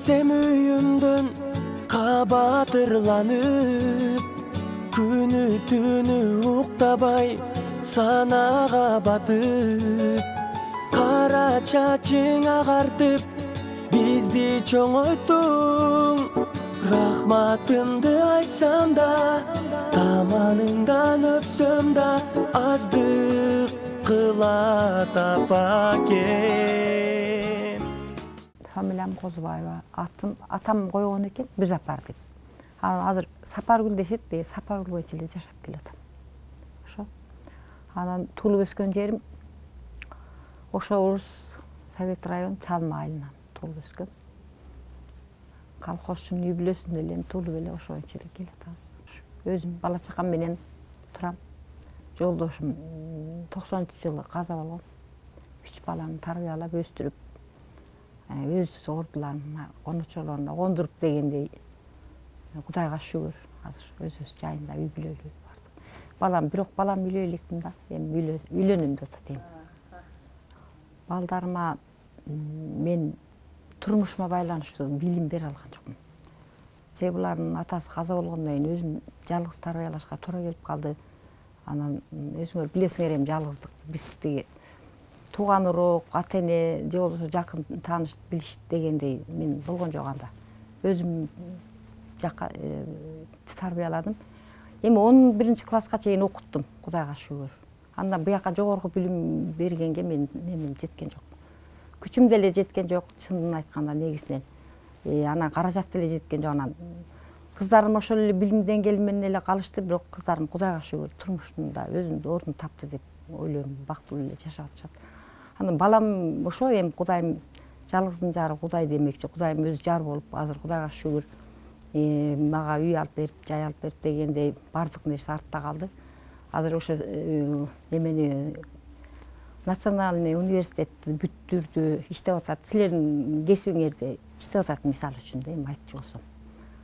Semüyümdün kabatırlanıp Күнү түнү уктабай санага батып Кара чачың агартып бизди чоңойттуң Рахматымды айтсам да таманыңдан өпсөм да аздык кылат апакем. Фамилиям Козубаева. Атам койгон экен, биз апардык. Азыр Сапаргүл дешет, Сапаргүл боюнча эле жашап келатам. Ошо. Анан туулуп өскөн жерим Ошо Улус Совет район Чалма айылынан туулуп өскөм. Колхозчунун үй бүлөсүндө эле туулуп эле ошо боюнча эле келатабыз. Өзүм бала чакам менен турам. Жолдошум 90-жылы каза болгон. 3 баланы тарбиялап өстүрүп, өз ордуларына, коночолоруна кондуруп дегендей Кудайга шүгүр, азыр өз жайында үй бүлөлүү бардык. Балам, бирок балам үйлөй электим да, эми үйлөнүм деп атайм. Балдарыма мен турмушума байланыштуу билим бере алган жокмун. Себеби булардын атасы каза болгондон кийин өзүм жалгыз тарбиялашка туура келип калды. Анан өзүңөр билесиңер эми жалгыздык биздики тууган урук, ата-эне же болбосо жакын тааныш билиш дегендей мен болгон жок анда. Өзүм жакка тарбияладым. Эми 11-класска чейин окуттум, Кудайга шүгүр. Андан буяка жогорку билим бергенге мен немем жеткен жок. Күчүм деле жеткен жок, чынын айтканда негизинен. Анан каражат деле жеткен жок. Анан кыздарым ошол эле билим деңгээли менен эле калышты, бирок кыздарым Кудайга шүгүр турмушунда өзүнүн ордун тапты деп ойлойм, бактылуу эле жашап атышат. Анан балам ошо эми Кудайым жалгыздын жары Кудай демекчи. Кудайым өзү жар болуп, азыр Кудайга шүгүр мага үй алып берип, жай алып берип дегендей бардык нерсе артта калды. Азыр ошо немени Национальный университетти бүттүрдү, иштеп атат. Силердин кесибиңерде иштеп атат мисалы үчүн да, эми айтчу болсом.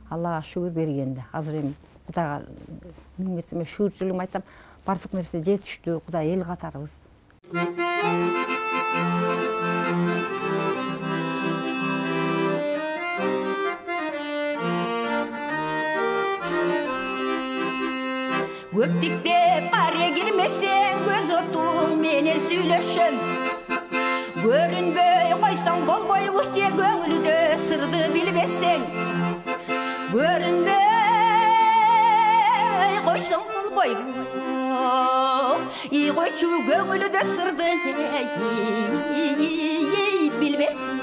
Аллага шүгүр бергенде. Азыр эми Кудайга миңметиме шүгүрчүлүгүмдү айтам. Бардык нерсе жетиштүү, Кудай эл катарыбыз. Көптікте қария кірмесең, көз отуң менен сүйлөшөм. Көрінбей қойсаң болбой ұште көңілді сырды білбесең. Көрінбей қойсаң болбой қойчу көңілді сырды білбесең.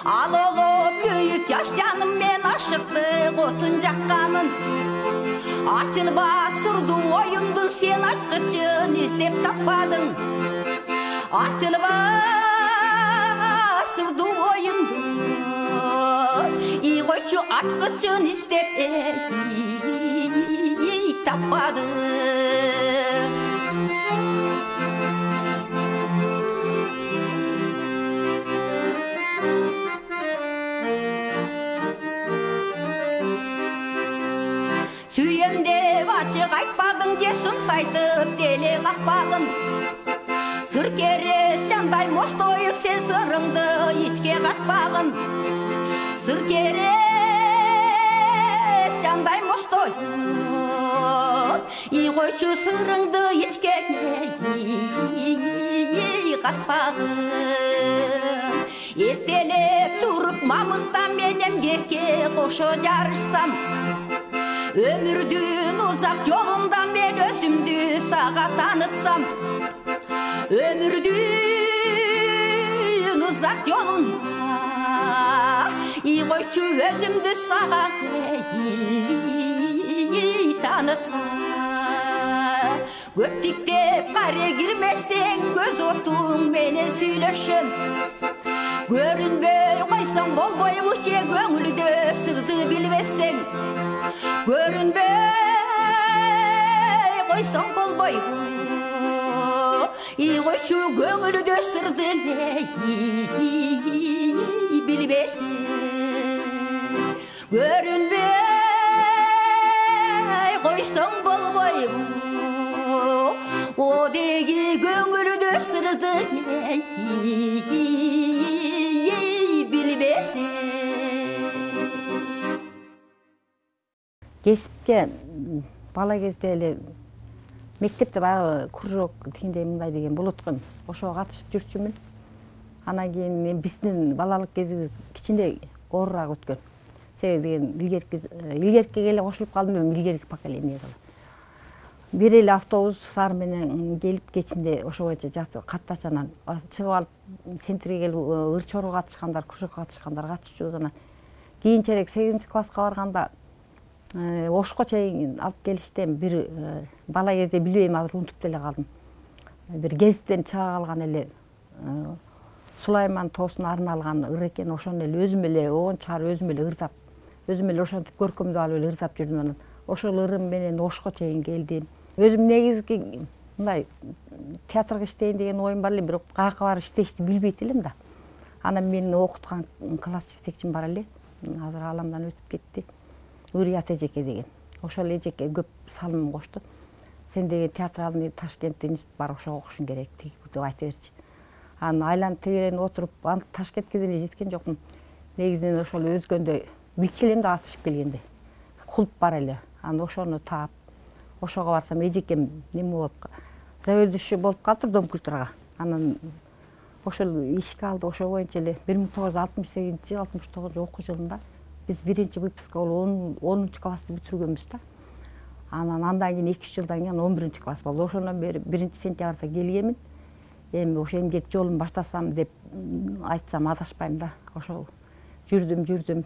Ал олып күйік жаш жаным мен ашықты отын жаққамын. Açılba sırdı oyundun sen açkıçın istep tapmadın. Açılba sırdı oyundun iyi koyçu açkıçın istep tapmadın. Sүйемде açık айтпадың жесім сайтып теле қақпағын. Сыр керес жандай мош тойып сен сырыңды ичке қатпағын. Сыр керес жандай мош тойып ий қойчу сырыңды ичке қатпағын. Ертелеп тұрып мамықта менен керке қошо жарышсам. Ömürdün uzak yolunda ben özümdü sağa tanıtsam. Ömürdün uzak yolunda iyi koyçu özümdü sağa tanıtsam. Göptikte kare girmesen göz otun meni süylöşüm. Görünbey koysan bol boy uçe göңülde sırdı bilmesen. Görünbey koysan bol boy iyi koyçu göңülde sırdı bilmesen. Görünbey koysan bol boy o degi göңülde sırdı bilmesen. кесипке бала кезде эле мектепте баягы кружок тигиндей мындай деген болот го. Ошого катышып жүрчүмүн. Анан кийин биздин балалык кезибиз кичине оорураак өткөн. Себеби деген илгеркиге эле кошулуп калдым, эми илгерки поколениеге. Бир эле автобус сары менен келип кечинде ошо боюнча жатып катташанан чыгып алып центрге келип ыр чорго катышкандар, кружокко катышкандар катышчубуз. Анан кийинчерээк 8-класска барганда Ошко чейин алып келишти. Бир бала кезде билбейм, азыр унутуп деле калдым. Бир гезиттен чыга калган эле Сулайман тоосуна арналган ыр экен. Ошону эле өзүм эле оон чыгарып, өзүм эле ырдап, өзүм эле ошентип көркөмдөп алып эле ырдап жүрдүм. Анан ошол ырым менен Ошко чейин келдим. Өзүм негизги мындай театрга иштейин деген оюм бар эле, бирок каяка барып иштешти билбейт элем да. Анан мени окуткан класс жетекчим бар эле. Азыр ааламдан өтүп кетти. Урият эжеке деген. Ошол эжеке көп салым кошту. Сен деген театральный Ташкентте институт бар, ошого окушуң керек деп айта берчи. Анан айланып тегеренип отуруп, Ташкентке деле жеткен жокмун. Негизинен ошол өзгөндө билчилемде катышып келгенде. Клуб бар эле. Анан ошону таап, ошого барсам эжекем неме болуп, заведующий болуп калыптыр Дом культурага. Анан ошол ишке алды, ошо боюнча эле 1968-69 окуу жылында биз биринчи выпуска болуп 10-классты бүтүргөнбүз да. Андан кийин 2-3 жылдан кийин 11-класс болду. Ошондон бери 1-сентябрда келгенмин. Эми ошо эмгек жолун баштасам деп айтсам адашпайм да. Ошо жүрдүм.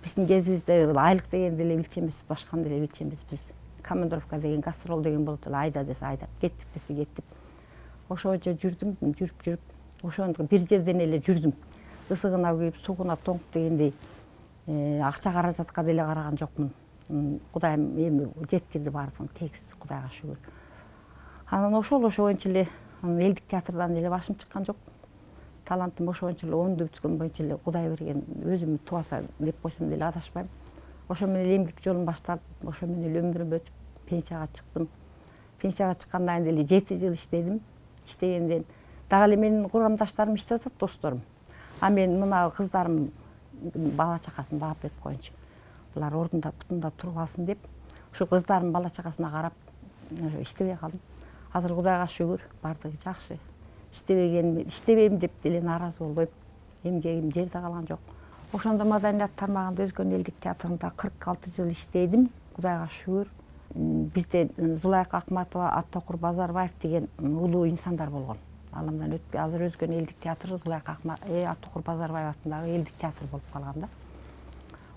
Биздин кезибизде айлык дегенди эле билчемиз, башканы деле билчемиз. Биз командировка деген, гастрол деген болот эле. Айда десе айдап, кеттик десе кеттик. Ошончо жүрүп, ошондо бир жерден эле жүрдүм. Ысыгына күйүп, сугуна тоңуп дегендей акча каражатка деле караган жокмун. Кудайым эми жеткирди баардыгын, тегиз, Кудайга шүгүр. Анан ошо боюнча эле элдик театрдан эле башым чыккан жок. Талантым ошо боюнча эле 10-ду бүткөн боюнча эле Кудай берген, өзүм тубаса деп койсом деле адашпайм. Ошо менен эмгек жолун баштап, ошо менен өмүрүм өтүп пенсияга чыктым. Пенсияга чыккандан кийин деле 7 жыл иштедим. Иштегенден дагы эле менин курамдаштарым иштеп атат, досторум. А мен мына кыздарым бала чакасын багып берип коеюнчу. Булар ордунда бутунда туруп алсын деп, ушу кыздарым бала чакасына карап иштебей калдым. Азыр Кудайга шүгүр, бардыгы жакшы. Иштебейм деп деле нааразы болбойм. Эмгегим жерде калган жок. Ошондо маданият тармагында Өзгөн элдик театрында 46 жыл иштедим. Кудайга шүгүр. Бизде Зулайка Акматова, Аттокур Базарбаев деген улуу инсандар болгон. Ааламдан өтүп, азыр Өзгөн элдик театры Зулайка Аттокур Базарбаев атындагы элдик театр болуп калган да.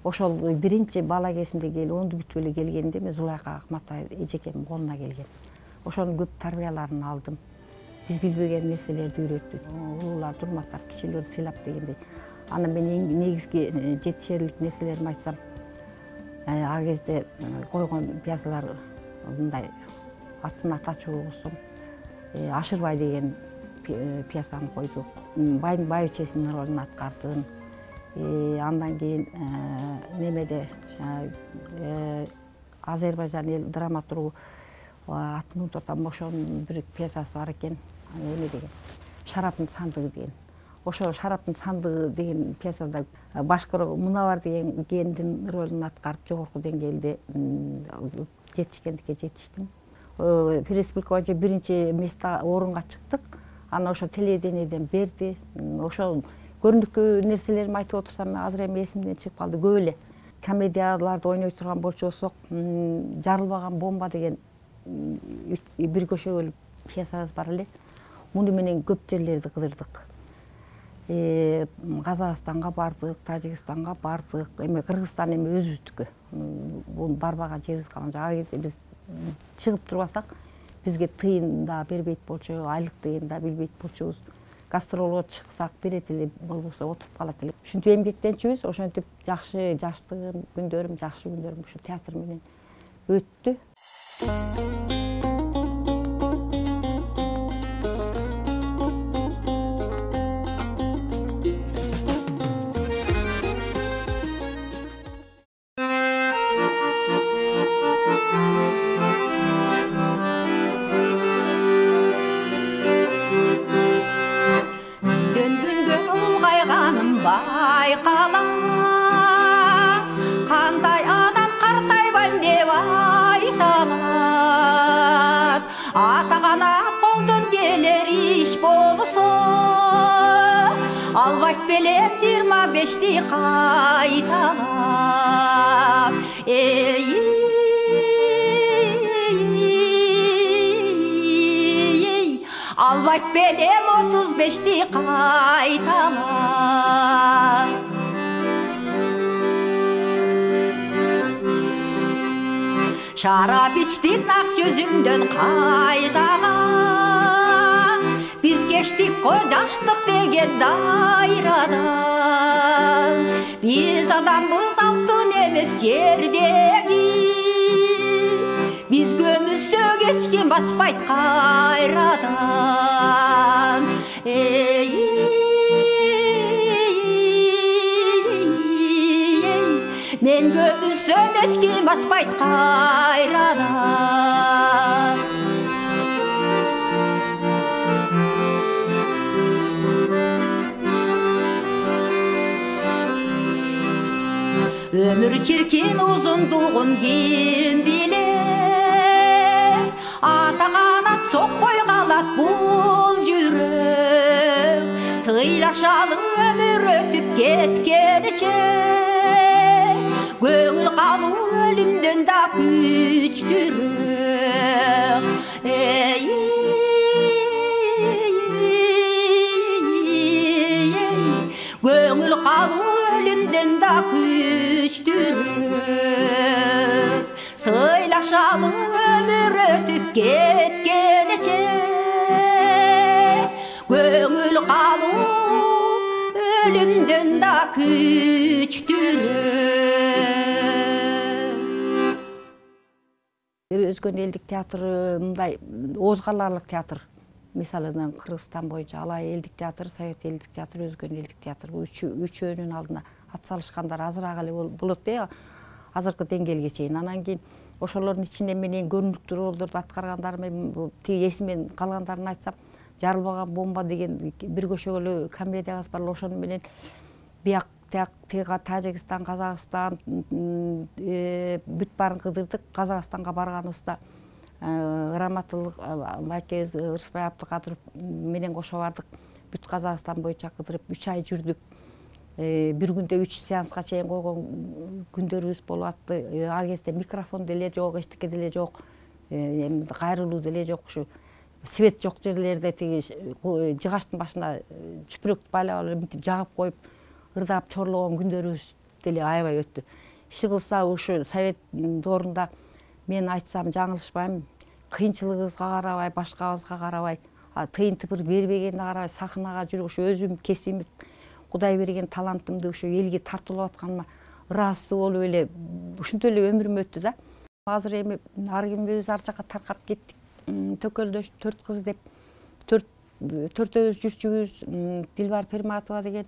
Ошол биринчи бала кезимде 10-ду бүтүп эле келгенде мен Зулайка Акматова эжекемдин колуна келгем. Ошонун көп тарбияларын алдым. Биз билбеген нерселерди үйрөттү. Улуулар урматтап, кичилерди сыйлап дегендей. Анан мен негизги жетишерлик нерселерими айтсам, а кезде койгон пьесалар мындай атын атачу болсом, Ашырбай деген пьесаны койдук. Байдын байбичесинин ролун аткардым. Андан кийин немеде Азербайжан эл драматургу атын унутуп атам, ошонун бир пьесасы бар экен. Эме деген Шараптын сандыгы деген. Ошо Шараптын сандыгы деген пьесада башкар Мунавар деген кендин ролун аткарып жогорку деңгээлде жетишкендикке жетиштим. Республика боюнча биринчи место орунга чыктык. Анан ошо телевидениеден берди. Ошо көрүнүктүү нерселерими айтып отурсам, азыр эми эсимден чыгып калды. Көп эле комедияларды ойной турган болчу болсок, Жарылбаган бомба деген бир көшөгөлүк пьесабыз бар эле. Муну менен көп жерлерди кыдырдык. Казакстанга бардык, Тажикстанга бардык, эми Кыргызстан эми өзүбүздүкү. Бул барбаган жерибиз калган жок. Ага кезде биз чыгып турбасак, бизге тыйын да бербейт болчу, айлык деген да билбейт болчубуз. Гастролго чыксак берет эле, болбосо отуруп калат элек. Ушинтип эмгектенчүбүз, ошентип жакшы жаштыгым, күндөрүм, жакшы күндөрүм ушу театр менен өттү. Байқала, қандай адам қартай албайт белем 25-ти кайталап. Албайт белем 35-ти кайталап. Шарап içtik ак жүзүмдөн кайдага. Биз кештик го жаштык деген дайрадан. Биз адамбыз алтын эмес жердеги. Биз көмүлсөк эч ким ачпайт кайрадан. Мен көмүлсөм эч ким ачпайт кайрадан. Өмүр чиркин узундугун ким билет, ата канат сокпой калат бул жүрөк. Сыйлашалы өмүр өтүп кеткениче, көңүл калуу өлүмдөн да күчтүүрөөк. Көңүл калуу өлүмдөн да күчтүүрөөк. Сыйлашалы өмүр өтүп кеткениче, көңүл калуу өлүмдөн да күчтүүрөөк. Өзгөн элдик театры мындай озгаларлык театр. Мисалы Кыргызстан боюнча Алай элдик театр, Совет элдик театр, Өзгөн элдик театр. Үчөөнүн алдына ат салышкандар азыраак эле болот да, азыркы деңгээлге чейин. Анан кийин ошолордун ичинде мен эң көрүнүктүү ролдорду аткаргандарым, тиги эсимен калгандарын айтсам, Жарылбаган бомба деген бир көшөгөлүү комедиябыз бар. Ошону менен бияк Тажикстан, Казакстан бүт баарын кыдырдык. Казакстанга барганыбызда Раматылык Байкез, Ырысбай Абдыкадыров менен кошо бардык. Бүт Казакстан боюнча кыдырып 3 ай жүрдүк. Бир күндө 3 сеанска чейин койгон күндөрүбүз болуп атты. Ал кезде микрофон деле жок, эчтеке деле жок, кайрылуу деле жок. Ушу свет жок жерлерде тиги жыгачтын башына чүпүрөктү байлап алып мынтип жагып коюп ырдап чорлогон күндөрүбүз деле аябай өттү. Иши кылса ушу совет доорунда мен айтсам жаңылышпайм, кыйынчылыгыбызга карабай, башкабызга карабай, тыйын тыпыр бербегенине карабай сахнага жүрүп ушу өзүм кесибим, Кудай берген талантымды ушу элге тартуулап атканыма ыраазы болуп эле ушинтип эле өмүрүм өттү да. Азыр эми ар кимибиз ар жака таркап кеттик. Төкөлдөш 4 кыз деп төртөөбүз жүрчүбүз. Дилбар Перматова деген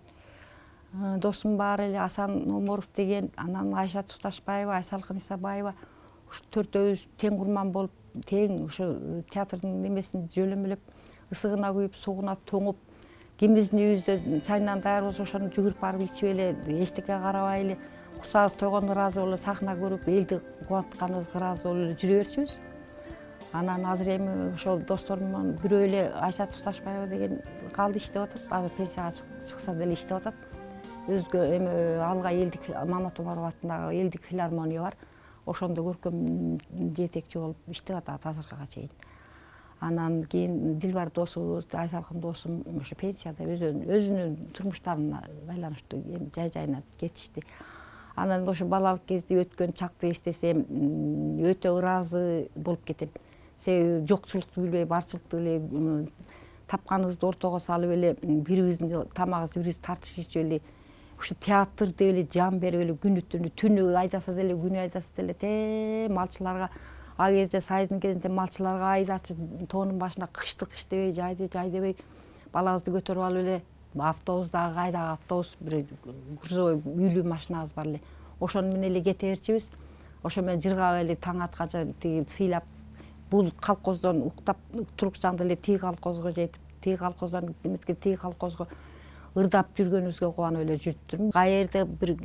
досум бар эле, Асан Оморов деген, анан Айша Туташбаева, Айсалкын Исабаева. Ушу төртөөбүз тең курман болуп, тең ушу театрдын немесин жөлөмөлөп, ысыгына күйүп, суугуна тоңуп, кимибиздин үйүбүздө чайынан даяр болсо ошону жүгүрүп барып ичип эле, эчтеке карабай эле, курсагыбыз тойгондо ыраазы болуп, сахна көрүп, элди кубантканыбызга ыраазы болуп эле жүрө берчүбүз. Анан азыр эми ошол досторумдун бирөө эле Айша Туташбаева деген калды, иштеп атат. Азыр пенсияга чыкса деле иштеп атат. Өзгө эми алга элдик Мамат Омаров атындагы элдик филармония бар. Ошондо көркөм жетекчи болуп иштеп атат азыркыга чейин. Анан кийин Дилбар досубуз, Айсалкын досум ошо пенсияда өзүнүн турмуштарына байланыштуу жай-жайына кетишти. Анан ошо балалык кезде өткөн чакты эстесем, өтө ыраазы болуп кетем. Себеби жокчулукту билбей, барчылыкту билбей, тапканыбызды ортого салып эле бирибиздин тамагыбызды бирибиз тартышып ичип эле, ушу театр деп эле жан берип эле күнү айдаса деле, күнү айдаса деле малчыларга, ал кезде сайыздын кезинде малчыларга айдачы тоонун башына кышты дебей, жайды дебей, балабызды көтөрүп алып эле автобустагы кайдагы автобус бир грузовой үйлүү машинабыз бар эле. Ошону менен эле кете берчүбүз. Ошо менен жыргап эле таң атканча тиги сыйлап, бул колхоздон уктап турукчаңда эле тиги колхозго жетип, тиги колхоздон деметке тиги колхозго ырдап жүргөнүбүзгө кубанып эле жүрүптүрмүн. Каерде бир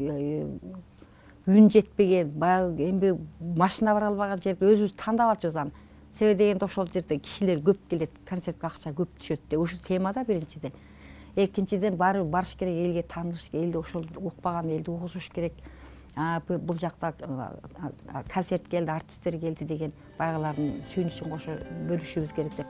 үн жетпеген, баягы эмбе машина бара албаган жерде өзүбүз тандап алчубуз аны. Себеби дегенде ошол жерде кишилер көп келет, концертке акча көп түшөт деп. Ушу темада биринчиден. экинчиден барыш керек элге, тааныш, элди ошол укпаган элди угузуш керек. Бул жакта концерт келди, артисттер келди деген байгылардын сүйүнүчүн кошо бөлүшүбүз керек деп.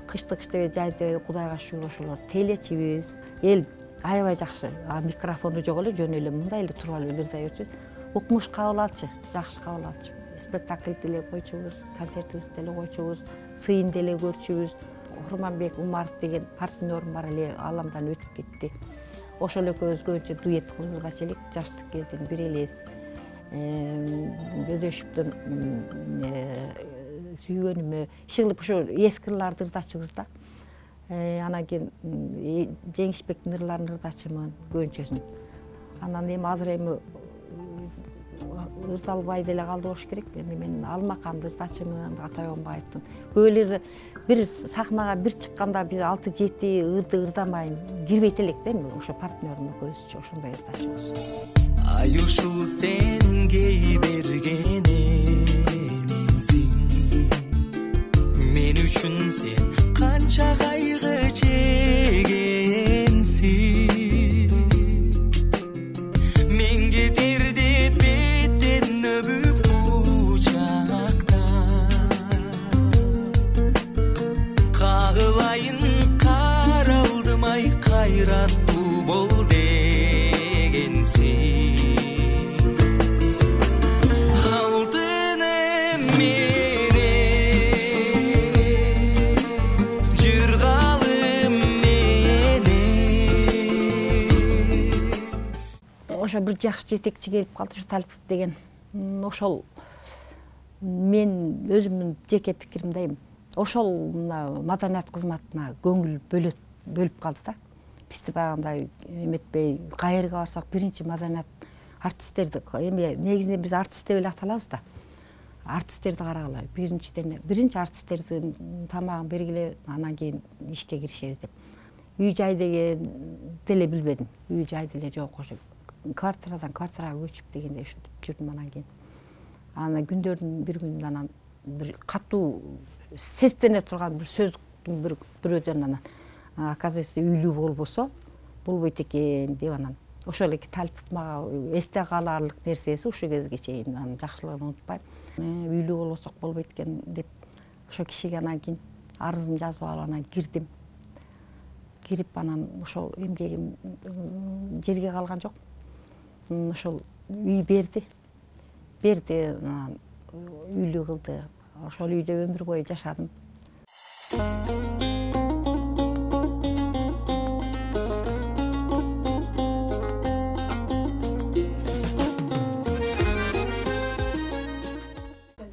Кыштык жайды Кудайга шүгүр ошолор телечибиз. Эл аябай жакшы. Микрофону жок эле, жөн эле мындай эле туруп алып ырдай берчү. Укмуш кабыл алчу, жакшы кабыл алчу. Спектакль деле койчубуз, концертибизди деле койчубуз, сыйын деле көрчүбүз. Курманбек Умаров деген партнерым бар эле, аламдан өтүп кетти. Ошол экөөбүз көбүнчө дуэт кылып элек, жаштык кезден бир элес. Бөдөшүптөн сүйгөнүмө иши ошо эски ырларды ырдачыбыз да. Анан кийин Жеңишбектин ырларын ырдачымын көбүнчөсүн. Анан эми азыр ырдалбай деле калды болуш керек. Мен Алмаканды ырдачымын, Атай Оңбаевдин. Көбөлөр бир сахнага бир чыкканда бир 6-7 ырды ырдамайын кирбейт элек да, эми ошо партнерим экөөбүзчү ошондой ырдачыбыз. Ай ушул сен кей берген эмеңсиң, мен үчүн сен канча кайгы чегенсиң. Мен кетерде беттен өбүп кучакта, кагылайын каралдымай кайраттуу бол дегенсиң. Ошо бир жакшы жетекчи келип калды, ушу Талипов деген. Ошол мен өзүмдүн жеке пикиримдейм. Ошол маданият кызматына көңүл бөлүп калды да. Бизди баягындай эметпей, кайерге барсак биринчи маданият артисттерди, эми негизинен биз артист деп эле аталабыз да. Артисттерди карагыла. Биринчи артисттердин тамагын бергиле, анан кийин ишке киришебиз деп. Үй жай деген деле билбедим. Үй жай деле жок, ошо квартирадан квартирага көчүп дегенде ушинтип жүрдүм. Анан кийин күндөрдүн бир күнүндө анан бир катуу сестене турган бир сөздүн бирөөдөн анан оказывается үйлүү болбосо болбойт экен деп, анан ошол эки Талипов мага эсте каларлык нерсеси ушул кезге чейин, анын жакшылыгын унутпайм. Үйлүү болбосок болбойт экен деп ошол кишиге анан кийин арызымды жазып алып анан кирдим. Кирип анан ошол эмгегим жерге калган жок. Ошол үй берди, анан үйлүү кылды. Ошол үйдө өмүр бою жашадым.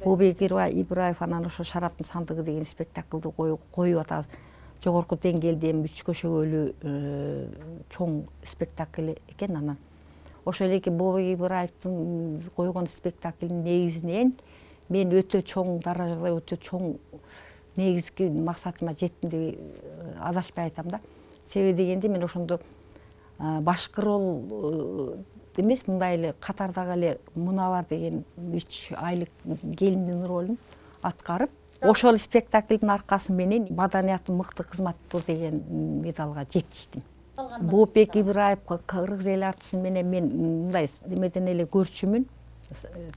Бобек Ибраев анан ошо Шараптын сандыгы деген спектаклды коюп атабыз. Жогорку деңгээлде эми 3 көшөгөлүү чоң спектакль экен. Анан ошол эки Бобек Ибраевдин койгон спектаклдин негизинен мен өтө чоң даражада, өтө чоң негизги максатыма жеттим деп адашпай айтам да. Себеби дегенде мен ошондо башкы роль эмес, мындай эле катардагы эле Мунавар деген 3 айлык келиндин ролун аткарып, ошол спектаклдин аркасы менен маданияттын мыкты кызматы деген медалга жетиштим. Бобек Ибраев кыргыз эл артисы менен мен мындай немеден эле көрчүмүн,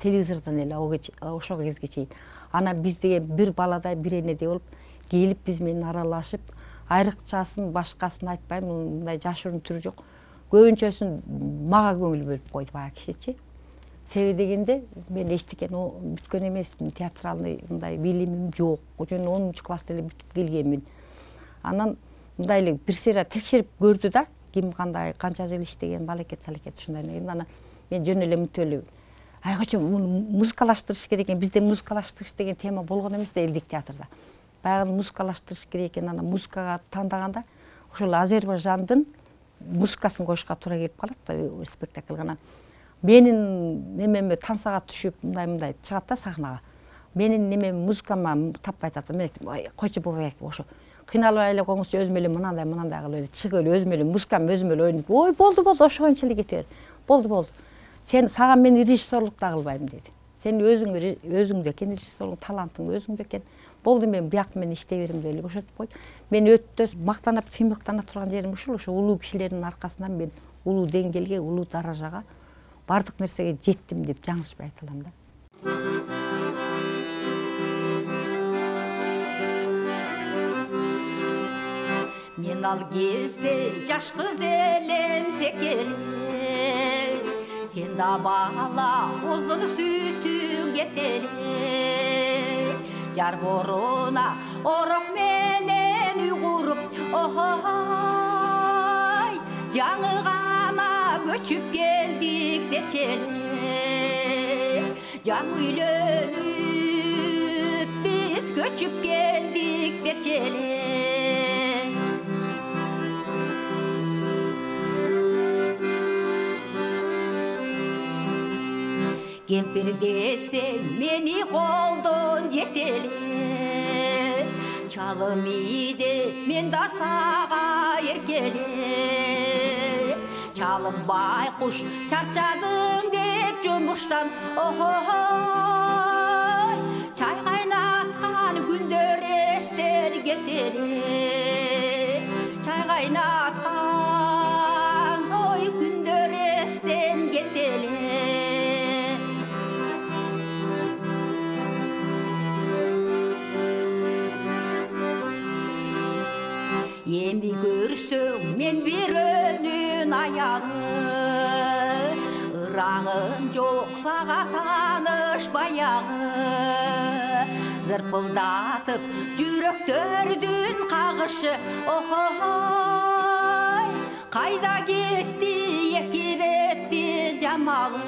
телевизордон эле ошол кезге чейин. Анан биз деген бир баладай, бир энедей болуп келип биз менен аралашып, айрыкчасын башкасын айтпайм, мындай жашыруун түрү жок. Көбүнчөсүн мага көңүл бөлүп койду баягы кишичи. Себеби дегенде мен эчтекени бүткөн эмесмин, театралный мындай билимим жок. Жөн 10-класста эле бүтүп келгенмин. Анан мындай эле бир сыйра текшерип көрдү да, ким кандай, канча жыл иштеген, балекет салекет ушундай. Анан мен жөн эле мынтип эле айгычы музыкалаштырыш керек экен. Бизде музыкалаштырыш деген тема болгон эмес да элдик театрда. Баягы музыкалаштырыш керек экен. Анан музыкага тандаганда ошол Азербайжандын музыкасын коюшка туура келип калат да спектакль. Анан менин немеме тансага түшүп мындай чыгат да сахнага. Менин немем музыкама таппай атат. Мен айттым, койчу Бобек, ошо кыйналбай эле коңузчу, өзүм эле мынандай кылып эле чыгып эле өзүм эле музыкам өзүм эле ойноп, ой болду ошоңчу эле кете бер. Болду. Сага мен режиссерлук да кылбайм деди. Сен өзүңдө экен, режиссерлук талантың өзүңдө экен. Болду, мен бияк менен иштей берем деп эле бошотуп койду. Мен өтө мактанып, сыймыктана турган жерим ушул. Ошо улуу кишилердин аркасынан мен улуу деңгээлге, улуу даражага, бардык нерсеге жеттим деп жаңылышпай айта алам да. Мен ал кезде жаш кыз элем секеле, сен да бала оздун сүтүң кетеле. Жар боруна орок менен уйгуруп, ой, жаңы гана көчүп келдик дечеле. Жаңы үйлөнүп биз көчүп келдик дечеле. Кемпир десең мени колдон жетеле, чалым иде мен да сага эркеле. Чалым байкуш чарчадың деп жумуштан, ой, чай кайнаткан күндөр эстен кетеле. Чай кайнаткан ой күндөр эстен кетеле. Эми көрсөң мен бирөөнүн аягы, ыраңым жок сага таныш баягы. Зырпылдатып жүрөктөрдүн кагышы, ой, кайда кетти эки бетти жамалы.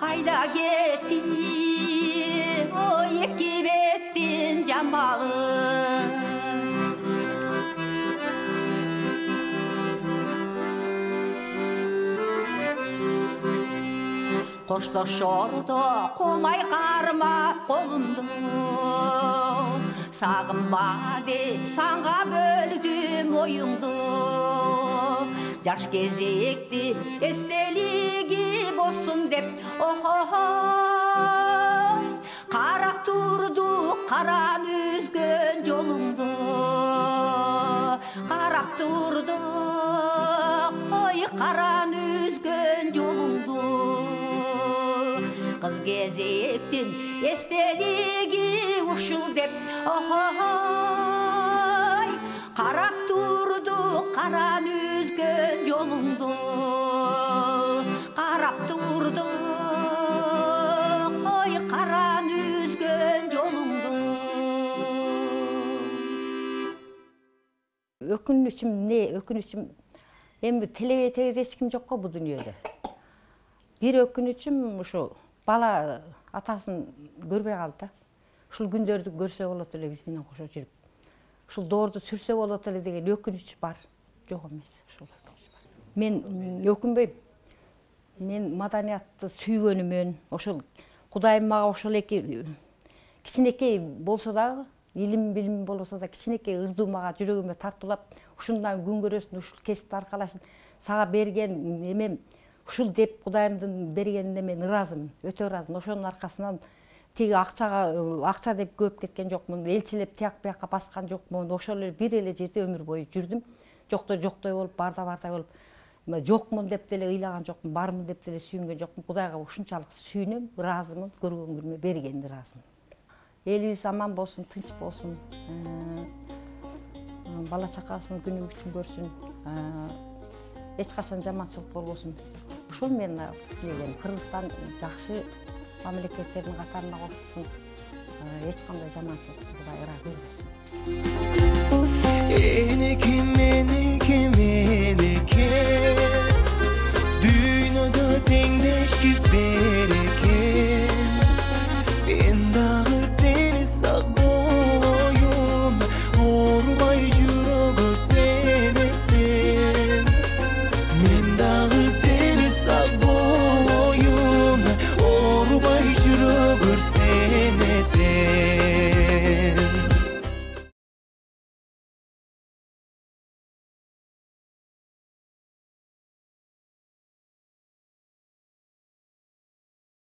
Кайда кетти ой эки беттин жамалы. Коштошордо комай кармап колумду, сагынба деп санга бөлдүм оюңду. Жаш кезекти эстелиги болсун деп, карап турдук каран үзгөн жолуңду. Карап турдук ой каран үзгөн жолуңду. Кыз кезектин эстелиги ушул деп, ой, карап турдук каран үзгөн жолуңду. Карап турдук ой каран үзгөн жолуңду. Өкүнүчүм эмне? Өкүнүчүм эми телеге тегиз эч ким жок го бул дүйнөдө. Бир өкүнүчүм ушу бала атасын көрбөй калды да. Ушул күндөрдү көрсө болот эле биз менен кошо жүрүп. Ушул доорду сүрсө болот эле деген өкүнүч бар. Жок эмес, ушул өкүнүч бар. Мен өкүнбөйм. Мен маданиятты сүйгөнүмөн, ошол Кудайым мага ошол эки кичинекей болсо дагы, илим билим болсо да кичинекей ырдуу мага жүрөгүмө тартуулап, ушундан күн көрөсүн, ушул кесипти аркалашын, сага берген эмем ушул деп Кудайымдын бергенине мен ыраазымын, өтө ыраазымын. Ошонун аркасынан тиги акча деп көп кеткен жокмун, элчилеп тияк бияка баскан жокмун. Ошол эле бир эле жерде өмүр бою жүрдүм. Жоктой болуп, барда болуп, жокмун деп деле ыйлаган жокмун, бармын деп деле сүйүнгөн жокмун. Кудайга ушунчалык сүйүнөм, ыраазымын, көргөн күнүмө бергенине ыраазымын. Элибиз аман болсун, тынч болсун. Бала чакасын күнү күчүн көрсүн. Эч качан жаманчылык болбосун. Ушул мен деген Кыргызстан жакшы мамлекеттердин катарына кошулсун. Эч кандай жаманчылык Кудай ыра көрбөсүн. Eneki meneki dүйнөдө теңдеш киз бере